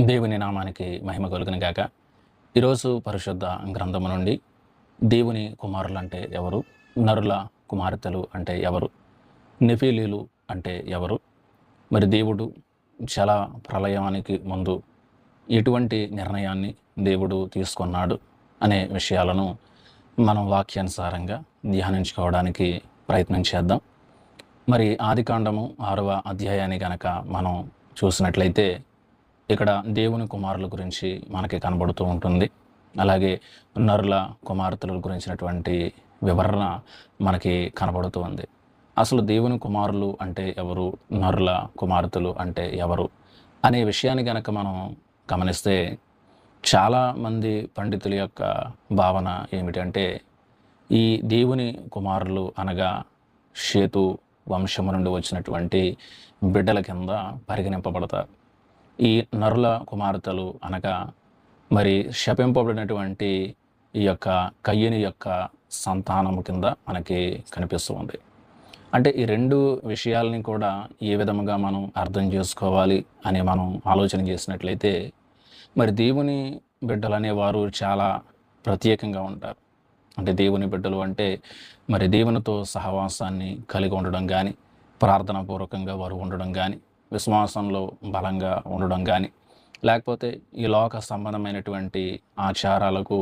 దేవుని నామానికి మహిమ కలుగును గాక. ఈరోజు పరిశుద్ధ గ్రంథము నుండి దేవుని కుమారులంటే ఎవరు? నరుల కుమార్తెలు అంటే ఎవరు? నెఫీలీలు అంటే ఎవరు? మరి దేవుడు జల ప్రళయానికి ముందు ఎటువంటి నిర్ణయాన్ని దేవుడు తీసుకున్నాడు అనే విషయాలను మనం వాక్యానుసారంగా ధ్యానించుకోవడానికి ప్రయత్నం చేద్దాం. మరి ఆదికాండము 6వ అధ్యాయాన్ని గనక మనం చూసినట్లయితే ఇక్కడ దేవుని కుమారుల గురించి మనకి కనబడుతూ ఉంటుంది. అలాగే నరుల కుమార్తెల గురించినటువంటి వివరణ మనకి కనబడుతూ ఉంది. అసలు దేవుని కుమారులు అంటే ఎవరు? నరుల కుమార్తెలు అంటే ఎవరు? అనే విషయాన్ని గనక మనం గమనిస్తే చాలామంది పండితుల యొక్క భావన ఏమిటంటే, ఈ దేవుని కుమారులు అనగా షేతు వంశము నుండి వచ్చినటువంటి బిడ్డల కింద పరిగణింపబడతారు. ఈ నరుల కుమార్తెలు అనగా మరి శపింపబడినటువంటి ఈ యొక్క కయ్యని యొక్క సంతానము కింద మనకి కనిపిస్తూ ఉంది. అంటే ఈ రెండు విషయాలని కూడా ఏ విధముగా మనం అర్థం చేసుకోవాలి అని మనం ఆలోచన చేసినట్లయితే, మరి దేవుని బిడ్డలు అనేవారు చాలా ప్రత్యేకంగా ఉంటారు. అంటే దేవుని బిడ్డలు అంటే మరి దేవునితో సహవాసాన్ని కలిగి ఉండడం కానీ, ప్రార్థనాపూర్వకంగా వారు ఉండడం కానీ, విశ్వాసంలో బలంగా ఉండడం కానీ, లేకపోతే ఈ లోక సంబంధమైనటువంటి ఆచారాలకు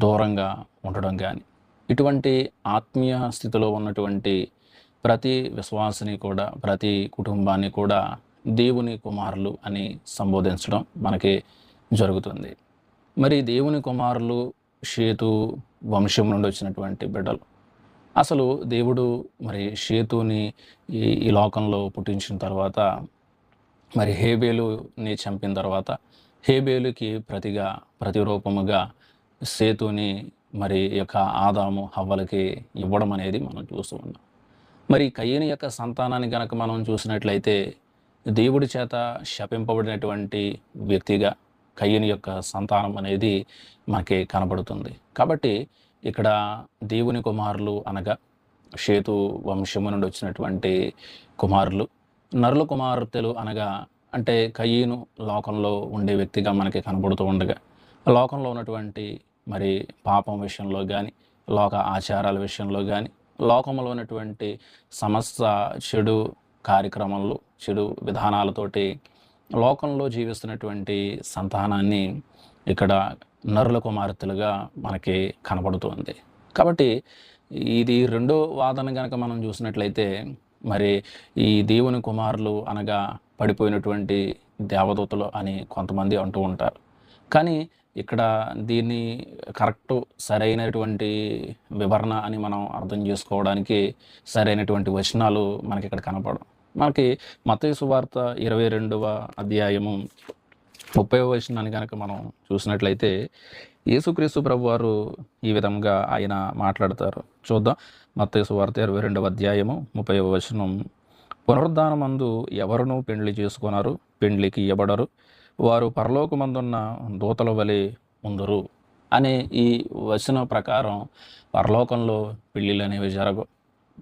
దూరంగా ఉండడం కానీ, ఇటువంటి ఆత్మీయ స్థితిలో ఉన్నటువంటి ప్రతి విశ్వాసిని కూడా, ప్రతి కుటుంబాన్ని కూడా దేవుని కుమారులు అని సంబోధించడం మనకి జరుగుతుంది. మరి దేవుని కుమారులు షేతు వంశం నుండి వచ్చినటువంటి బిడ్డలు. అసలు దేవుడు మరి షేతుని ఈ లోకంలో పుట్టించిన తర్వాత, మరి హేబేలుని చంపిన తర్వాత హేబేలుకి ప్రతిరూపముగా సేతుని మరి యొక్క ఆదాము హవ్వలకి ఇవ్వడం అనేది మనం చూస్తూ ఉన్నాం. మరి కయ్యని యొక్క సంతానాన్ని కనుక మనం చూసినట్లయితే, దేవుడి చేత శపింపబడినటువంటి వ్యక్తిగా కయ్యని యొక్క సంతానం అనేది మనకి కనబడుతుంది. కాబట్టి ఇక్కడ దేవుని కుమారులు అనగా షేతు వంశము నుండి వచ్చినటువంటి కుమారులు, నరుల కుమార్తెలు అనగా అంటే కయ్యను లోకంలో ఉండే వ్యక్తిగా మనకి కనబడుతూ ఉండగా, లోకంలో ఉన్నటువంటి మరి పాపం విషయంలో కానీ, లోక ఆచారాల విషయంలో కానీ, లోకంలో ఉన్నటువంటి సమస్త చెడు కార్యక్రమాలు, చెడు విధానాలతోటి లోకంలో జీవిస్తున్నటువంటి సంతానాన్ని ఇక్కడ నరుల కుమార్తెలుగా మనకి కనబడుతుంది. కాబట్టి ఇది రెండో వాదన కనుక మనం చూసినట్లయితే, మరి ఈ దేవుని కుమారులు అనగా పడిపోయినటువంటి దేవదూతలు అని కొంతమంది అంటూ ఉంటారు. కానీ ఇక్కడ దీన్ని సరైనటువంటి వివరణ అని మనం అర్థం చేసుకోవడానికి సరైనటువంటి వచనాలు మనకి ఇక్కడ కనపడవు. మనకి మత్తయి సువార్త 22వ అధ్యాయము 30వ వచనాన్ని కనుక మనం చూసినట్లయితే, యేసుక్రీస్తు ప్రభువారు ఈ విధంగా ఆయన మాట్లాడతారు. చూద్దాం. మత్తయి సువార్త 22వ అధ్యాయము 30వ వచనం. పునరుద్ధానమందు ఎవరునూ పెండ్లి చేసుకొనరు, పెండ్లికి ఇయ్యబడరు, వారు పరలోకమందున్న దూతల వలె ఉందురు అనే ఈ వచనం ప్రకారం పరలోకంలో పెళ్ళిళ్ళు అనేవి జరగవు.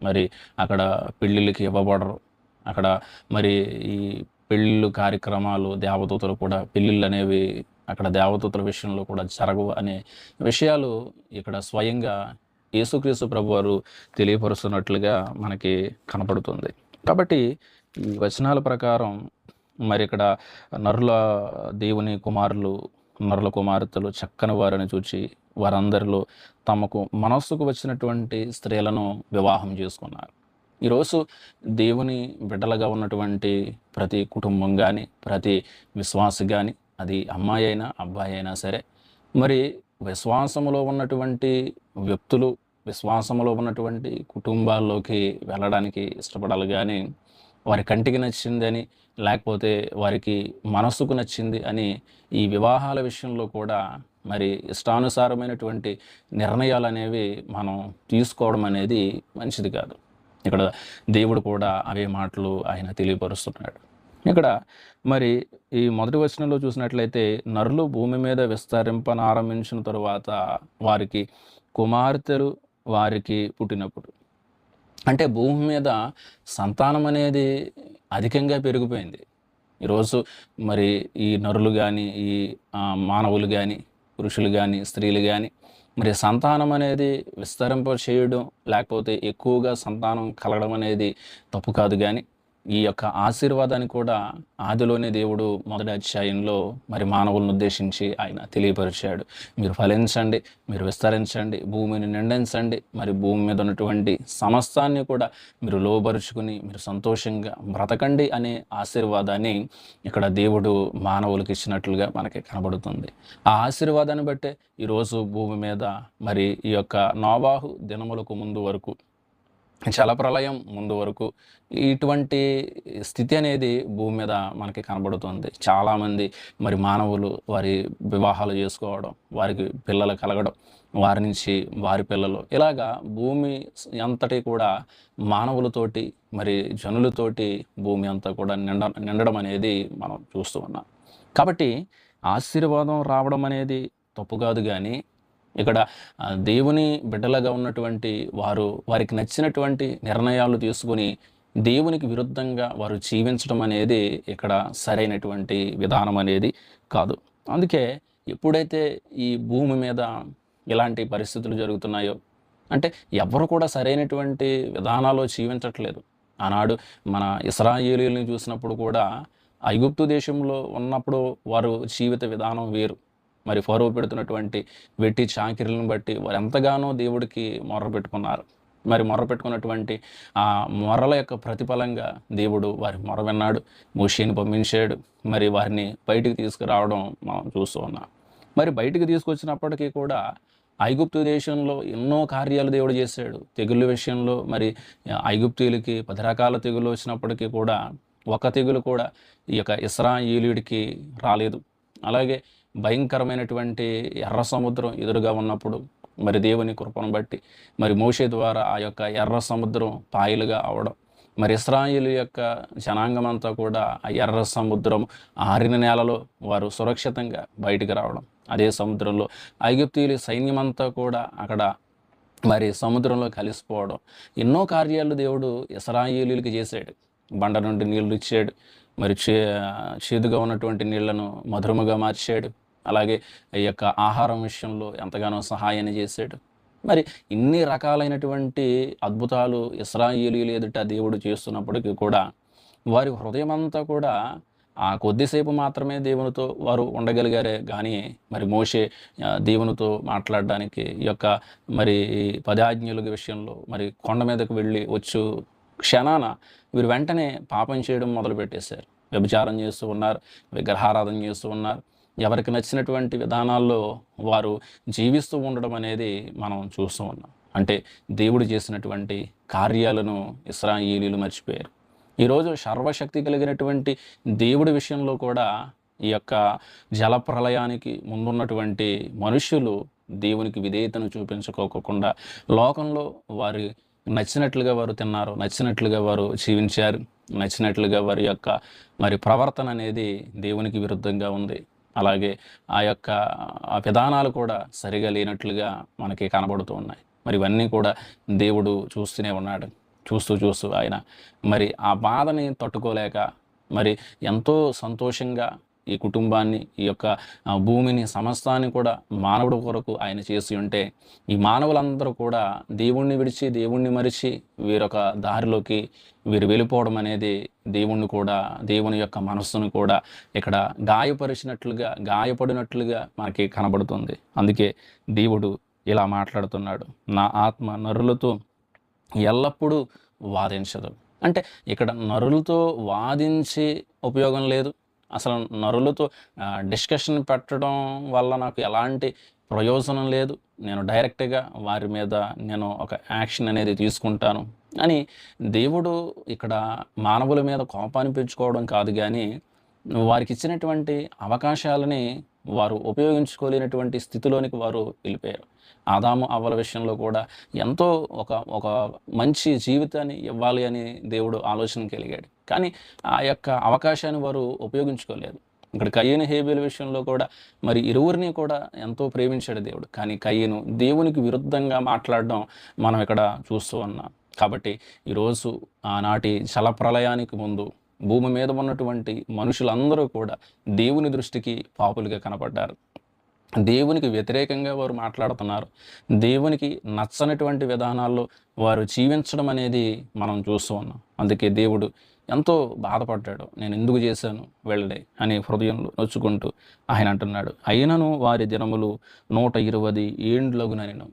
మరి అక్కడ పెళ్ళిళ్ళకి ఇవ్వబడరు. అక్కడ మరి ఈ పెళ్ళిళ్ళు కార్యక్రమాలు, దేవదూతలు కూడా పెళ్ళిళ్ళు అనేవి అక్కడ దేవదూతల విషయంలో కూడా జరగవు అనే విషయాలు ఇక్కడ స్వయంగా యేసుక్రీస్తు ప్రభువారు తెలియపరుస్తున్నట్లుగా మనకి కనపడుతుంది. కాబట్టి ఈ వచనాల ప్రకారం మరి ఇక్కడ నరుల దేవుని కుమారులు, నరుల కుమార్తెలు చక్కని వారిని చూచి వారందరిలో తమకు మనస్సుకు వచ్చినటువంటి స్త్రీలను వివాహం చేసుకున్నారు. ఈరోజు దేవుని బిడ్డలుగా ఉన్నటువంటి ప్రతి కుటుంబం కానీ, ప్రతి విశ్వాసి కానీ, అది అమ్మాయి అయినా అబ్బాయి అయినా సరే, మరి విశ్వాసములో ఉన్నటువంటి వ్యక్తులు, విశ్వాసములో ఉన్నటువంటి కుటుంబాల్లోకి వెళ్ళడానికి ఇష్టపడాలి. కానీ వారి కంటికి నచ్చిందని, లేకపోతే వారికి మనస్సుకు నచ్చింది అని ఈ వివాహాల విషయంలో కూడా మరి ఇష్టానుసారమైనటువంటి నిర్ణయాలు అనేవి మనం తీసుకోవడం అనేది మంచిది కాదు. ఇక్కడ దేవుడు కూడా అవే మాటలు ఆయన తెలియపరుస్తున్నాడు. ఇక్కడ మరి ఈ మొదటి వచనంలో చూసినట్లయితే, నరులు భూమి మీద విస్తరింపనారంభించిన తరువాత వారికి కుమార్తెలు వారికి పుట్టినప్పుడు, అంటే భూమి మీద సంతానం అనేది అధికంగా పెరిగిపోయింది. ఈరోజు మరి ఈ నరులు కానీ, ఈ మానవులు కానీ, పురుషులు కానీ, స్త్రీలు కానీ మరి సంతానం అనేది విస్తరింప చేయడం, లేకపోతే ఎక్కువగా సంతానం కలగడం అనేది తప్పు కాదు. కానీ ఈ యొక్క ఆశీర్వాదాన్ని కూడా ఆదిలోనే దేవుడు మొదటి అధ్యాయంలో మరి మానవులను ఉద్దేశించి ఆయన తెలియపరిచాడు. మీరు ఫలించండి, మీరు విస్తరించండి, భూమిని నిండించండి, మరి భూమి మీద ఉన్నటువంటి సమస్తాన్ని కూడా మీరు లోబరుచుకుని మీరు సంతోషంగా బ్రతకండి అనే ఆశీర్వాదాన్ని ఇక్కడ దేవుడు మానవులకు ఇచ్చినట్లుగా మనకి కనబడుతుంది. ఆ ఆశీర్వాదాన్ని బట్టే ఈరోజు భూమి మీద మరి ఈ యొక్క నోవాహు దినములకు ముందు వరకు, జలప్రళయం ముందు వరకు ఇటువంటి స్థితి అనేది భూమి మీద మనకి కనబడుతుంది. చాలామంది మరి మానవులు వారి వివాహాలు చేసుకోవడం, వారికి పిల్లలు కలగడం, వారి నుంచి వారి పిల్లలు, ఇలాగా భూమి అంతటి కూడా మానవులతోటి మరి జనులతోటి భూమి అంతా కూడా నిండడం అనేది మనం చూస్తూ ఉన్నాం. కాబట్టి ఆశీర్వాదం రావడం అనేది తప్పు కాదు. కానీ ఇక్కడ దేవుని బిడ్డలుగా ఉన్నటువంటి వారు వారికి నచ్చినటువంటి నిర్ణయాలు తీసుకుని దేవునికి విరుద్ధంగా వారు జీవించడం అనేది ఇక్కడ సరైనటువంటి విధానం అనేది కాదు. అందుకే ఎప్పుడైతే ఈ భూమి మీద ఇలాంటి పరిస్థితులు జరుగుతున్నాయో, అంటే ఎవరు కూడా సరైనటువంటి విధానాలు జీవించట్లేదు. ఆనాడు మన ఇశ్రాయేలీయుల్ని చూసినప్పుడు కూడా ఐగుప్తు దేశంలో ఉన్నప్పుడు వారు జీవిత విధానం వేరు. మరి ఫరో పెడుతున్నటువంటి వెట్టి చాకిరీలను బట్టి వారు ఎంతగానో దేవుడికి మొర్ర పెట్టుకున్నారు. మరి మొర్ర పెట్టుకున్నటువంటి ఆ మొర్రల యొక్క ప్రతిఫలంగా దేవుడు వారి మొర్ర విన్నాడు, మోషేని పంపించాడు. మరి వారిని బయటికి తీసుకురావడం మనం చూస్తూ ఉన్నాం. మరి బయటికి తీసుకొచ్చినప్పటికీ కూడా ఐగుప్తు దేశంలో ఎన్నో కార్యాలు దేవుడు చేశాడు. తెగుళ్ళ విషయంలో మరి ఐగుప్తీయులకి 10 రకాల తెగుళ్ళు వచ్చినప్పటికీ కూడా ఒక తెగులు కూడా ఈ యొక్క ఇశ్రాయేలీయుడికి రాలేదు. అలాగే భయంకరమైనటువంటి ఎర్ర సముద్రం ఎదురుగా ఉన్నప్పుడు మరి దేవుని కృపను బట్టి మరి మోషే ద్వారా ఆ యొక్క ఎర్ర సముద్రం పాయలుగా అవడం, మరి ఇశ్రాయేలు యొక్క జనాంగం అంతా కూడా ఆ ఎర్ర సముద్రం ఆరిన నేలలో వారు సురక్షితంగా బయటికి రావడం, అదే సముద్రంలో ఐగుప్తీయుల సైన్యమంతా కూడా అక్కడ మరి సముద్రంలో కలిసిపోవడం, ఎన్నో కార్యాలు దేవుడు ఇశ్రాయేలీయులకి చేశాడు. బండ నుండి నీళ్లు ఇచ్చాడు, మరి చేదుగా ఉన్నటువంటి నీళ్లను మధురముగా మార్చాడు. అలాగే ఈ యొక్క ఆహారం విషయంలో ఎంతగానో సహాయాన్ని చేశాడు. మరి ఇన్ని రకాలైనటువంటి అద్భుతాలు ఇశ్రాయేలీయుల ఎదుట దేవుడు చేస్తున్నప్పటికీ కూడా వారి హృదయం అంతా కూడా ఆ కొద్దిసేపు మాత్రమే దేవునితో వారు ఉండగలిగారే. కానీ మరి మోషే దేవునితో మాట్లాడడానికి ఈ యొక్క మరి 10 ఆజ్ఞల విషయంలో మరి కొండ మీదకు వెళ్ళి వచ్చు క్షణాన వీరు వెంటనే పాపం చేయడం మొదలుపెట్టేశారు. వ్యభిచారం చేస్తూ ఉన్నారు, విగ్రహారాధన చేస్తూ ఉన్నారు. ఎవరికి నచ్చినటువంటి విధానాల్లో వారు జీవిస్తూ ఉండడం అనేది మనం చూస్తూ ఉన్నాం. అంటే దేవుడు చేసినటువంటి కార్యాలను ఇశ్రాయేలీయులు మర్చిపోయారు. ఈరోజు సర్వశక్తి కలిగినటువంటి దేవుడి విషయంలో కూడా ఈ యొక్క జలప్రళయానికి ముందున్నటువంటి మనుష్యులు దేవునికి విధేయతను చూపించుకోకుండా లోకంలో వారి నచ్చినట్లుగా వారు తిన్నారు, నచ్చినట్లుగా వారు జీవించారు, నచ్చినట్లుగా వారి యొక్క మరి ప్రవర్తన అనేది దేవునికి విరుద్ధంగా ఉంది. అలాగే ఆ యొక్క విధానాలు కూడా సరిగా లేనట్లుగా మనకి కనబడుతూ ఉన్నాయి. మరి ఇవన్నీ కూడా దేవుడు చూస్తూనే ఉన్నాడు. చూస్తూ ఆయన మరి ఆ బాధని తట్టుకోలేక మరి ఎంతో సంతోషంగా ఈ కుటుంబాన్ని, ఈ యొక్క భూమిని, సమస్తాన్ని కూడా మానవుడు కొరకు ఆయన చేసి ఉంటే, ఈ మానవులందరూ కూడా దేవుణ్ణి విడిచి, దేవుణ్ణి మరిచి వీరొక దారిలోకి వీరు వెళ్ళిపోవడం అనేది దేవుని యొక్క మనస్సును కూడా ఇక్కడ గాయపడినట్లుగా మనకి కనబడుతుంది. అందుకే దేవుడు ఇలా మాట్లాడుతున్నాడు, నా ఆత్మ నరులతో ఎల్లప్పుడూ వాదించదు. అంటే ఇక్కడ నరులతో వాదించి ఉపయోగం లేదు. అసలు నరులతో డిస్కషన్ పెట్టడం వల్ల నాకు ఎలాంటి ప్రయోజనం లేదు. నేను డైరెక్ట్గా వారి మీద నేను ఒక యాక్షన్ అనేది తీసుకుంటాను అని దేవుడు ఇక్కడ మానవుల మీద కోపాన్ని పెంచుకోవడం కాదు, కానీ వారికి ఇచ్చినటువంటి అవకాశాలని వారు ఉపయోగించుకోలేనటువంటి స్థితిలోనికి వారు వెళ్ళిపోయారు. ఆదాము అవ్వల విషయంలో కూడా ఎంతో ఒక మంచి జీవితాన్ని ఇవ్వాలి అని దేవుడు ఆలోచన కలిగాడు, కానీ ఆ యొక్క అవకాశాన్ని వారు ఉపయోగించుకోలేదు. ఇక్కడ కయ్యను హేబేలు విషయంలో కూడా మరి ఇరువురిని కూడా ఎంతో ప్రేమించాడు దేవుడు, కానీ కయ్యను దేవునికి విరుద్ధంగా మాట్లాడడం మనం ఇక్కడ చూస్తూ ఉన్నాం. కాబట్టి ఈరోజు ఆనాటి జలప్రళయానికి ముందు భూమి మీద ఉన్నటువంటి మనుషులందరూ కూడా దేవుని దృష్టికి పాపులుగా కనపడ్డారు. దేవునికి వ్యతిరేకంగా వారు మాట్లాడుతున్నారు. దేవునికి నచ్చనటువంటి విధానాల్లో వారు జీవించడం అనేది మనం చూస్తూ ఉన్నాం. అందుకే దేవుడు ఎంతో బాధపడ్డాడు. నేను ఎందుకు చేశాను వెళ్ళడే అని హృదయంలో నొచ్చుకుంటూ ఆయన అంటున్నాడు, అయినను వారి దినములు 120 ఏండ్లగునెను.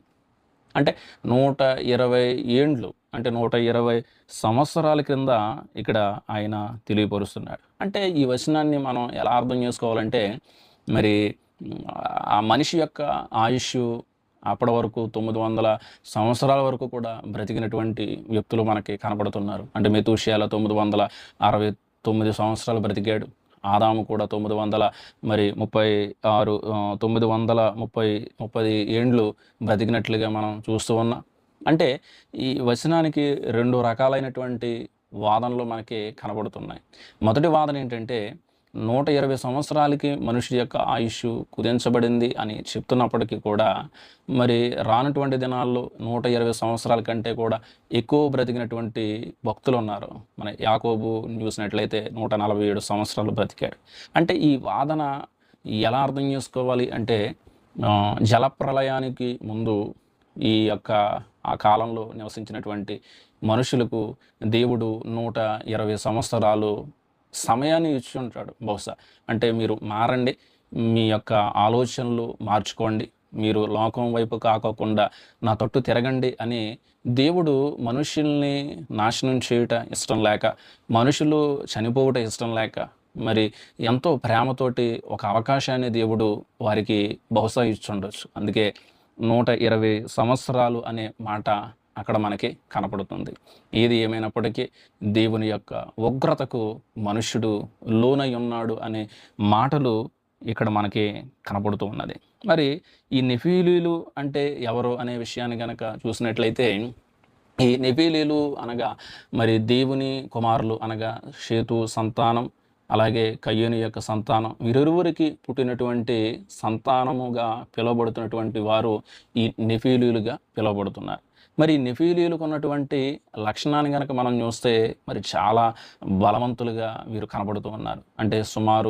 అంటే 120 ఏండ్లు అంటే 120 సంవత్సరాల క్రింద ఇక్కడ ఆయన తెలియపరుస్తున్నాడు. అంటే ఈ వచనాన్ని మనం ఎలా అర్థం చేసుకోవాలంటే, మరి ఆ మనిషి యొక్క ఆయుష్ అప్పటి వరకు 900 సంవత్సరాల వరకు కూడా బ్రతికినటువంటి వ్యక్తులు మనకి కనపడుతున్నారు. అంటే మెతూషేల 969 సంవత్సరాలు బ్రతికాడు. ఆదాము కూడా 930 ఏండ్లు బ్రతికినట్లుగా మనం చూస్తూ ఉన్నాం. అంటే ఈ వచనానికి 2 రకాలైనటువంటి వాదనలు మనకి కనబడుతున్నాయి. మొదటి వాదన ఏంటంటే, 120 సంవత్సరాలకి మనిషి యొక్క ఆయుష్ కుదించబడింది అని చెప్తున్నప్పటికీ కూడా, మరి రానటువంటి దినాల్లో 120 సంవత్సరాల కంటే కూడా ఎక్కువ బ్రతికినటువంటి భక్తులు ఉన్నారు. మన యాకోబు చూసినట్లయితే 147 సంవత్సరాలు బ్రతికాడు. అంటే ఈ వాదన ఎలా అర్థం చేసుకోవాలి అంటే, జలప్రళయానికి ముందు ఈ యొక్క ఆ కాలంలో నివసించినటువంటి మనుషులకు దేవుడు 120 సంవత్సరాలు సమయాన్ని ఇచ్చి ఉంటాడు బహుశా. అంటే మీరు మారండి, మీ యొక్క ఆలోచనలు మార్చుకోండి, మీరు లోకం వైపు కాకోకుండా నా తట్టు తిరగండి అని దేవుడు మనుషుల్ని నాశనం చేయుట ఇష్టం లేక, మనుషులు చనిపోవట ఇష్టం లేక, మరి ఎంతో ప్రేమతోటి ఒక అవకాశాన్ని దేవుడు వారికి బహుశా ఇచ్చుండొచ్చు. అందుకే 120 సంవత్సరాలు అనే మాట అక్కడ మనకి కనపడుతుంది. ఏది ఏమైనప్పటికీ దేవుని యొక్క ఉగ్రతకు మనుష్యుడు లోనై ఉన్నాడు అనే మాటలు ఇక్కడ మనకి కనపడుతూ ఉన్నది. మరి ఈ నెఫీలీలు అంటే ఎవరు అనే విషయాన్ని కనుక చూసినట్లయితే, ఈ నెఫీలీలు అనగా మరి దేవుని కుమారులు అనగా షేతు సంతానం, అలాగే కయ్యూను యొక్క సంతానం, వీరిరువురికి పుట్టినటువంటి సంతానముగా పిలువబడుతున్నటువంటి వారు ఈ నెఫీలీలుగా పిలువబడుతున్నారు. మరి నెఫీలీలకు ఉన్నటువంటి లక్షణాన్ని కనుక మనం చూస్తే, మరి చాలా బలవంతులుగా వీరు కనబడుతూ ఉన్నారు. అంటే సుమారు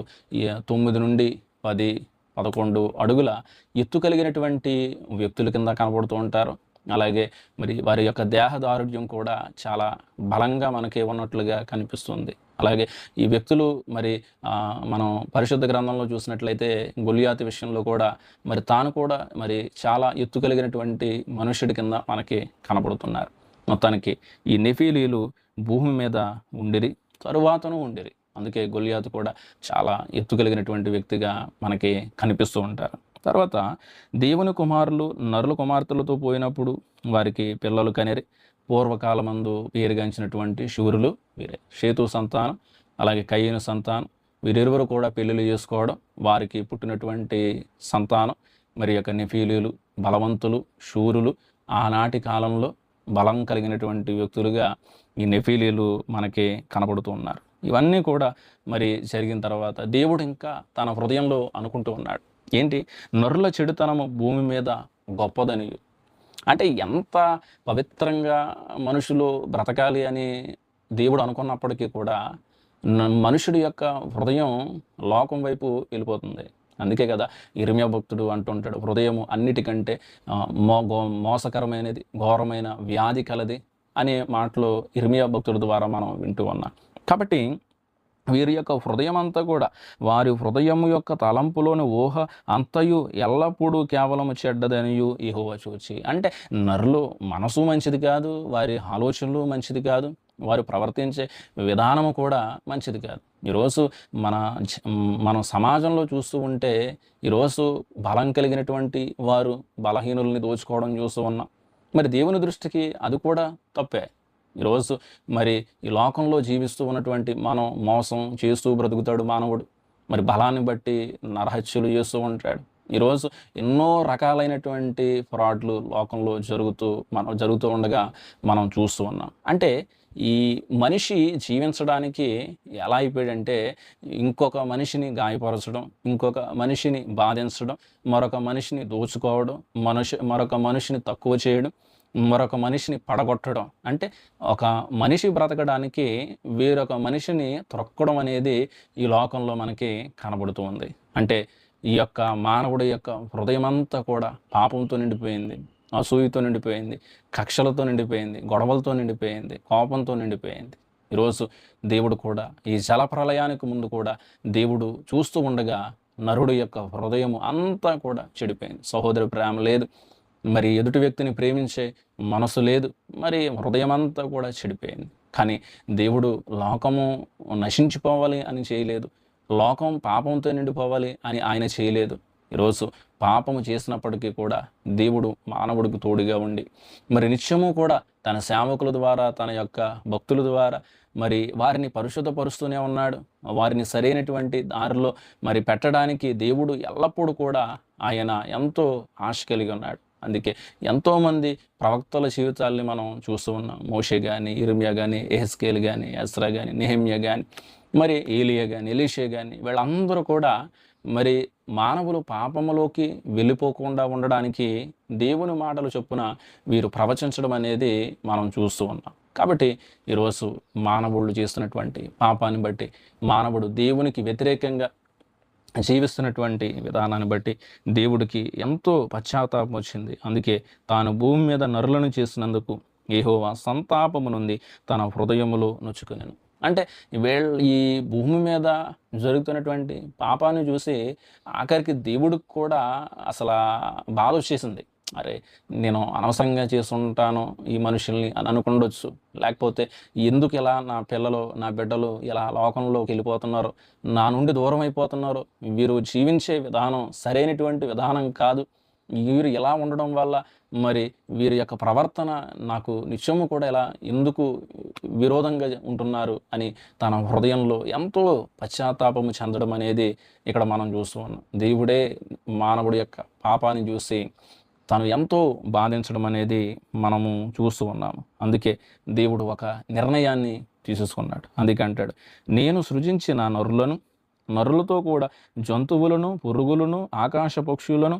9 నుండి 10, 11 అడుగుల ఎత్తు కలిగినటువంటి వ్యక్తుల కింద కనబడుతూ ఉంటారు. అలాగే మరి వారి యొక్క దేహదారుఢ్యం కూడా చాలా బలంగా మనకి ఉన్నట్లుగా కనిపిస్తుంది. అలాగే ఈ వ్యక్తులు మరి మనం పరిశుద్ధ గ్రంథంలో చూసినట్లయితే గొలియాతు విషయంలో కూడా మరి తాను కూడా మరి చాలా ఎత్తు కలిగినటువంటి మనుష్యుడి కింద మనకి కనపడుతున్నారు. మొత్తానికి ఈ నెఫీలీలు భూమి మీద ఉండిరి, తరువాతను ఉండిరి. అందుకే గొలియాతు కూడా చాలా ఎత్తు కలిగినటువంటి వ్యక్తిగా మనకి కనిపిస్తూ ఉంటారు. తర్వాత దేవుని కుమారులు నరుల కుమార్తెలతో పోయినప్పుడు వారికి పిల్లలు కనిరి. పూర్వకాలమందు పేరుగాంచినటువంటి శూరులు వీరే, షేతు సంతానం అలాగే కయ్యూను సంతానం, వీరిరువురు కూడా పెళ్ళిళ్ళు చేసుకోవడం, వారికి పుట్టినటువంటి సంతానం మరి యొక్క నెఫీలీలు బలవంతులు, శూరులు. ఆనాటి కాలంలో బలం కలిగినటువంటి వ్యక్తులుగా ఈ నెఫీలీలు మనకి కనబడుతూ ఉన్నారు. ఇవన్నీ కూడా మరి జరిగిన తర్వాత దేవుడు ఇంకా తన హృదయంలో అనుకుంటూ ఉన్నాడు, ఏంటి, నరుల చెడుతనము భూమి మీద గొప్పదని. అంటే ఎంత పవిత్రంగా మనుషులు బ్రతకాలి అని దేవుడు అనుకున్నప్పటికీ కూడా మనుషుడి యొక్క హృదయం లోకం వైపు వెళ్ళిపోతుంది. అందుకే కదా ఇర్మియా భక్తుడు అంటుంటాడు, హృదయము అన్నిటికంటే మోసకరమైనది, ఘోరమైన వ్యాధి కలది అనే మాటలు ఇర్మియా భక్తుడి ద్వారా మనం వింటూ ఉన్నాం. కాబట్టి వీరి యొక్క హృదయం అంతా కూడా, వారి హృదయము యొక్క తలంపులోని ఊహ అంతయు ఎల్లప్పుడూ కేవలము చెడ్డదనియు యెహోవా చూచి. అంటే నరులు మనసు మంచిది కాదు, వారి ఆలోచనలు మంచిది కాదు, వారు ప్రవర్తించే విధానము కూడా మంచిది కాదు. ఈరోజు మనం సమాజంలో చూస్తూ ఉంటే, ఈరోజు బలం కలిగినటువంటి వారు బలహీనుల్ని దోచుకోవడం చూస్తూ ఉన్నాం. మరి దేవుని దృష్టికి అది కూడా తప్పే. ఈరోజు మరి ఈ లోకంలో జీవిస్తూ ఉన్నటువంటి మనం మోసం చేస్తూ బ్రతుకుతాడు మానవుడు. మరి బలాన్ని బట్టి నరహత్యలు చేస్తూ ఉంటాడు. ఈరోజు ఎన్నో రకాలైనటువంటి ఫ్రాడ్లు లోకంలో జరుగుతూ ఉండగా మనం చూస్తూ ఉన్నాం. అంటే ఈ మనిషి జీవించడానికి ఎలా అయిపోయాడంటే, ఇంకొక మనిషిని గాయపరచడం, ఇంకొక మనిషిని బాధించడం, మరొక మనిషిని దోచుకోవడం, మరొక మనిషిని తక్కువ చేయడం, మరొక మనిషిని పడగొట్టడం, అంటే ఒక మనిషి బ్రతకడానికి వేరొక మనిషిని త్రొక్కడం అనేది ఈ లోకంలో మనకి కనబడుతూ ఉంది. అంటే ఈ యొక్క మానవుడి యొక్క హృదయమంతా కూడా పాపంతో నిండిపోయింది, అసూయతో నిండిపోయింది, కక్షలతో నిండిపోయింది, గొడవలతో నిండిపోయింది, కోపంతో నిండిపోయింది. ఈరోజు దేవుడు కూడా ఈ జలప్రళయానికి ముందు కూడా దేవుడు చూస్తూ ఉండగా నరుడు యొక్క హృదయం అంతా కూడా చెడిపోయింది. సహోదరి ప్రేమ లేదు, మరి ఎదుటి వ్యక్తిని ప్రేమించే మనసు లేదు, మరి హృదయం అంతా కూడా చెడిపోయింది. కానీ దేవుడు లోకము నశించిపోవాలి అని చేయలేదు, లోకం పాపంతో నిండిపోవాలి అని ఆయన చేయలేదు. ఈరోజు పాపము చేసినప్పటికీ కూడా దేవుడు మానవుడికి తోడుగా ఉండి మరి నిత్యము కూడా తన సేవకుల ద్వారా, తన యొక్క భక్తుల ద్వారా మరి వారిని పరిశుద్ధపరుస్తూనే ఉన్నాడు. వారిని సరైనటువంటి దారిలో మరి పెట్టడానికి దేవుడు ఎల్లప్పుడూ కూడా ఆయన ఎంతో ఆశ కలిగి ఉన్నాడు. అందుకే ఎంతోమంది ప్రవక్తల జీవితాల్ని మనం చూస్తూ ఉన్నాం. మోషే కానీ, ఇర్మియా కానీ, యెహెజ్కేలు కానీ, ఎజ్రా కానీ, నెహెమ్యా కానీ, మరి ఏలియా కానీ, ఎలీషా కానీ, వీళ్ళందరూ కూడా మరి మానవులు పాపములోకి వెళ్ళిపోకుండా ఉండడానికి దేవుని మాటలు చొప్పున వీరు ప్రవచించడం అనేది మనం చూస్తూ ఉన్నాం. కాబట్టి ఈరోజు మానవుళ్ళు చేస్తున్నటువంటి పాపాన్ని బట్టి, మానవుడు దేవునికి వ్యతిరేకంగా జీవిస్తున్నటువంటి విధానాన్ని బట్టి దేవుడికి ఎంతో పశ్చాత్తాపం వచ్చింది. అందుకే తాను భూమి మీద నరులను చేసినందుకు యెహోవా సంతాపము నుండి తన హృదయములో నొచ్చుకొనెను. అంటే ఈ భూమి మీద జరుగుతున్నటువంటి పాపాన్ని చూసి ఆఖరికి దేవుడికి కూడా అసలు బాధ వచ్చేసింది. అరే, నేను అనవసరంగా చేస్తుంటాను ఈ మనుషుల్ని అని అనుకుండొచ్చు. లేకపోతే ఎందుకు ఇలా నా పిల్లలు, నా బిడ్డలు ఇలా లోకంలోకి వెళ్ళిపోతున్నారు, నా నుండి దూరం అయిపోతున్నారు, వీరు జీవించే విధానం సరైనటువంటి విధానం కాదు, వీరు ఇలా ఉండడం వల్ల మరి వీరి యొక్క ప్రవర్తన నాకు నిత్యము కూడా ఇలా ఎందుకు విరోధంగా ఉంటున్నారు అని తన హృదయంలో ఎంతో పశ్చాత్తాపము చెందడం అనేది ఇక్కడ మనం చూస్తూ ఉన్నాం. దేవుడే మానవుడి యొక్క పాపాన్ని చూసి తను ఎంతో బాధించడం అనేది మనము చూస్తూ ఉన్నాము. అందుకే దేవుడు ఒక నిర్ణయాన్ని తీసుకున్నాడు. అందుకే అంటాడు, నేను సృజించిన నరులతో కూడా జంతువులను, పురుగులను, ఆకాశ పక్షులను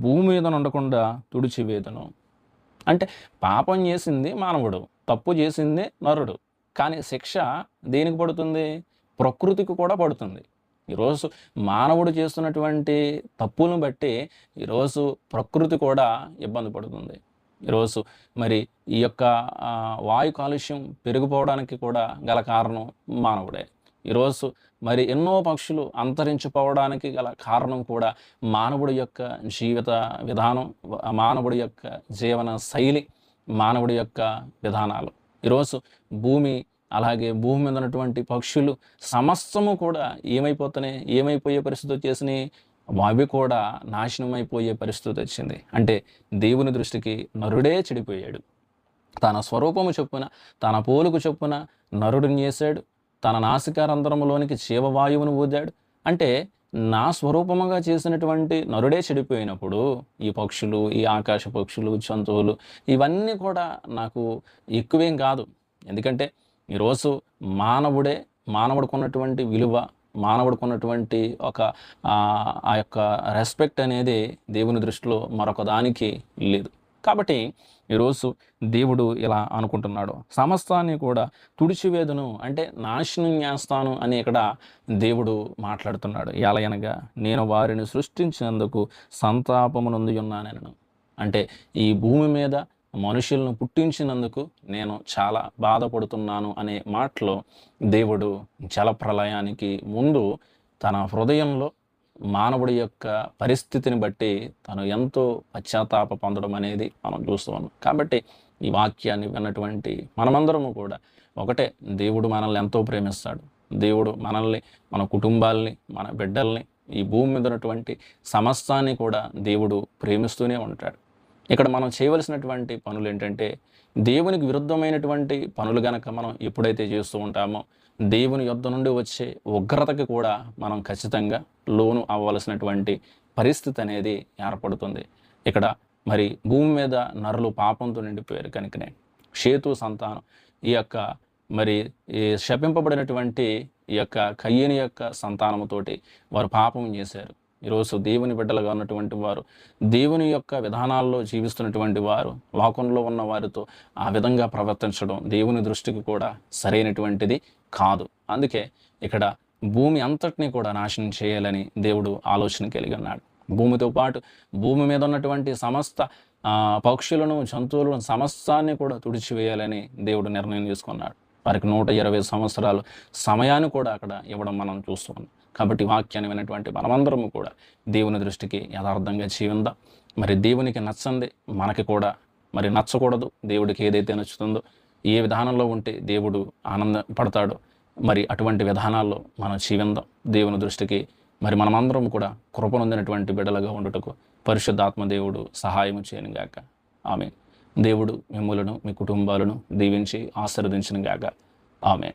భూమి మీద ఉండకుండా తుడిచివేదను. అంటే పాపం చేసింది మానవుడు, తప్పు చేసింది నరుడు. కానీ శిక్ష దేనికి పడుతుంది? ప్రకృతికి కూడా పడుతుంది. ఈరోజు మానవుడు చేస్తున్నటువంటి తప్పులను బట్టి ఈరోజు ప్రకృతి కూడా ఇబ్బంది పడుతుంది. ఈరోజు మరి ఈ యొక్క వాయు కాలుష్యం పెరిగిపోవడానికి కూడా గల కారణం మానవుడే. ఈరోజు మరి ఎన్నో పక్షులు అంతరించిపోవడానికి గల కారణం కూడా మానవుడి యొక్క జీవిత విధానం, మానవుడి యొక్క జీవన శైలి, మానవుడి యొక్క విధానాలు. ఈరోజు భూమి, అలాగే భూమి మీద ఉన్నటువంటి పక్షులు సమస్తము కూడా ఏమైపోయే పరిస్థితి వచ్చేసినాయి? అవి కూడా నాశనం అయిపోయే పరిస్థితి వచ్చింది. అంటే దేవుని దృష్టికి నరుడే చెడిపోయాడు. తన స్వరూపము చొప్పున, తన పోలుకు చొప్పున నరుడిని చేశాడు. తన నాసికారంధ్రములోనికి జీవవాయువును ఊదాడు. అంటే నా స్వరూపముగా చేసినటువంటి నరుడే చెడిపోయినప్పుడు ఈ పక్షులు, ఈ ఆకాశ పక్షులు, జంతువులు ఇవన్నీ కూడా నాకు ఎక్కువేం కాదు. ఎందుకంటే ఈరోజు మానవుడికి ఉన్నటువంటి విలువ, మానవుడికి ఉన్నటువంటి ఒక ఆ యొక్క రెస్పెక్ట్ అనేది దేవుని దృష్టిలో మరొక దానికి లేదు. కాబట్టి ఈరోజు దేవుడు ఇలా అనుకుంటున్నాడు, సమస్తాన్ని కూడా తుడిచివేదును, అంటే నాశనం చేస్తాను అని ఇక్కడ దేవుడు మాట్లాడుతున్నాడు. ఎలయనగా నేను వారిని సృష్టించినందుకు సంతాపము నొంది ఉన్నానెను. అంటే ఈ భూమి మీద మనుషులను పుట్టించినందుకు నేను చాలా బాధపడుతున్నాను అనే మాటలో దేవుడు జలప్రళయానికి ముందు తన హృదయంలో మానవుడి యొక్క పరిస్థితిని బట్టి తను ఎంతో పశ్చాత్తాప పొందడం అనేది మనం చూస్తూ ఉన్నాం. కాబట్టి ఈ వాక్యాన్ని విన్నటువంటి మనమందరము కూడా ఒకటే, దేవుడు మనల్ని ఎంతో ప్రేమిస్తాడు. దేవుడు మనల్ని, మన కుటుంబాల్ని, మన బిడ్డల్ని, ఈ భూమి మీద ఉన్నటువంటి సమస్తాన్ని కూడా దేవుడు ప్రేమిస్తూనే ఉంటాడు. ఇక్కడ మనం చేయవలసినటువంటి పనులు ఏంటంటే, దేవునికి విరుద్ధమైనటువంటి పనులు గనక మనం ఎప్పుడైతే చేస్తూ ఉంటామో దేవుని యొద్ద నుండి వచ్చే ఉగ్రతకి కూడా మనం ఖచ్చితంగా లోను అవ్వవలసినటువంటి పరిస్థితి అనేది ఏర్పడుతుంది. ఇక్కడ మరి భూమి మీద నరులు పాపంతో నిండిపోయారు కనుకనే షేతు సంతానం ఈ యొక్క మరి ఈ శపింపబడినటువంటి ఈ యొక్క కయ్యని యొక్క సంతానముతోటి వారు పాపం చేశారు. ఈరోజు దేవుని బిడ్డలుగా ఉన్నటువంటి వారు, దేవుని యొక్క విధానాల్లో జీవిస్తున్నటువంటి వారు, లోకంలో ఉన్న వారితో ఆ విధంగా ప్రవర్తించడం దేవుని దృష్టికి కూడా సరైనటువంటిది కాదు. అందుకే ఇక్కడ భూమి అంతటినీ కూడా నాశనం చేయాలని దేవుడు ఆలోచన కలిగి ఉన్నాడు. భూమితో పాటు భూమి మీద ఉన్నటువంటి సమస్త పక్షులను, జంతువులను, సమస్తాన్ని కూడా తుడిచివేయాలని దేవుడు నిర్ణయం తీసుకున్నాడు. వారికి 120 సంవత్సరాలు సమయాన్ని కూడా అక్కడ ఇవ్వడం మనం చూస్తున్నాం. కాబట్టి వాక్యాన్ని విన్నటువంటి మనమందరము కూడా దేవుని దృష్టికి యథార్థంగా జీవిందాం. మరి దేవునికి నచ్చంది మనకి కూడా మరి నచ్చకూడదు. దేవుడికి ఏదైతే నచ్చుతుందో, ఏ విధానంలో ఉంటే దేవుడు ఆనందపడతాడో మరి అటువంటి విధానాల్లో మనం జీవిందాం. దేవుని దృష్టికి మరి మనమందరం కూడా కృపనొందినటువంటి బిడ్డలుగా ఉండుటకు పరిశుద్ధాత్మ దేవుడు సహాయం చేయను గాక. ఆమేన్. దేవుడు మిమ్ములను, మీ కుటుంబాలను దీవించి ఆశీర్వదించును గాక. ఆమేన్.